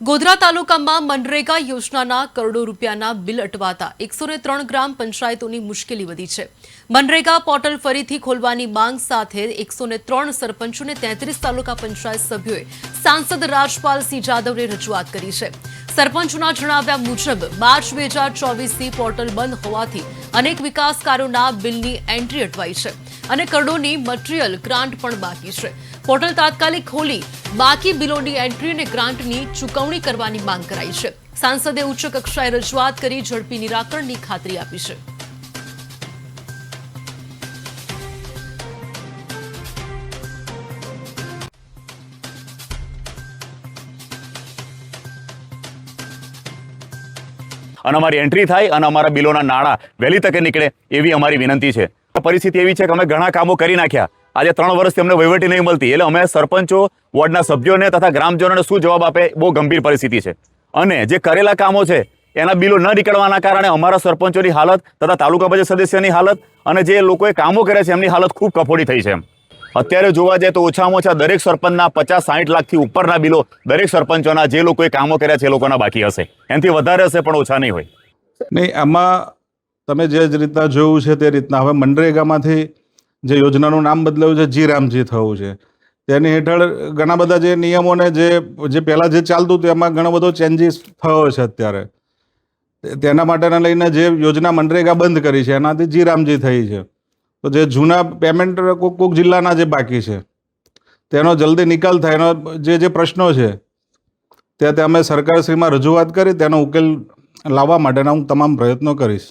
ગોધરા તાલુકામાં મનરેગા યોજનાના કરોડો રૂપિયાના બિલ અટવાતા 103 ગ્રામ પંચાયતોની મુશ્કેલી વધી છે। મનરેગા પોર્ટલ ફરીથી ખોલવાની માંગ સાથે 103 સરપંચોને 33 તાલુકા પંચાયત સભ્યોએ સાંસદ રાજપાલસિંહ જાદવને રજૂઆત કરી છે। સરપંચોના જણાવ્યા મુજબ માર્ચ 2024થી પોર્ટલ બંધ હોવાથી અનેક વિકાસ કાર્યોના બિલની એન્ટ્રી અટવાઈ છે અને કરોડોની મટીરીયલ ગ્રાન્ટ પણ બાકી છે। પોર્ટલ તાત્કાલિક ખોલી બાકી બિલોની એન્ટ્રી અને ગ્રાન્ટની ચૂકવણી કરવાની માંગ કરાઈ છે। સાંસદે ઉચ્ચ કક્ષાએ રજૂઆત કરી ઝડપી નિરાકરણની ખાતરી આપી છે। અને અમારી એન્ટ્રી થાય અને અમારા બિલોના નાણાં વહેલી તકે નીકળે એવી અમારી વિનંતી છે। પરિસ્થિતિ એવી છે કે અમે ઘણા કામો કરી નાખ્યા, આજે 3 વર્ષથી અમને વહીવટી નહીં મળતી, એટલે અમે સરપંચો વોર્ડના સભ્યોને તથા ગ્રામજનોને શું જવાબ આપે, બહુ ગંભીર પરિસ્થિતિ છે। અને જે કરેલા કામો છે એના બિલો ન નીકળવાના કારણે અમારા સરપંચોની હાલત તથા તાલુકા પંચાયત સદસ્યની હાલત અને જે લોકોએ કામો કર્યા છે એમની હાલત ખૂબ કફોડી થઈ છે। અત્યારે જોવા જાય તો ઓછામાં ઓછા દરેક સરપંચના 50-60 લાખથી ઉપરના બિલો દરેક સરપંચોના જે લોકોએ કામો કર્યા છે એ લોકોના બાકી હશે, એનાથી વધારે હશે પણ ઓછા નહીં હોય। નહીં, આમાં તમે જે રીતના જોયું છે તે રીતના હવે મનરેગામાંથી જે યોજનાનું નામ બદલાયું છે જી રામજી થયું છે, તેની હેઠળ ઘણા બધા જે નિયમોને જે પહેલાં જે ચાલતું હતું એમાં ઘણો બધો ચેન્જીસ થયો છે। અત્યારે તેના માટેના લઈને જે યોજના મનરેગા બંધ કરી છે એનાથી જી રામજી થઈ છે, તો જે જૂના પેમેન્ટ કોઈક જિલ્લાના જે બાકી છે તેનો જલ્દી નિકાલ થાય, એનો જે પ્રશ્નો છે તે અમે સરકારશ્રીમાં રજૂઆત કરી તેનો ઉકેલ લાવવા માટેના હું તમામ પ્રયત્નો કરીશ।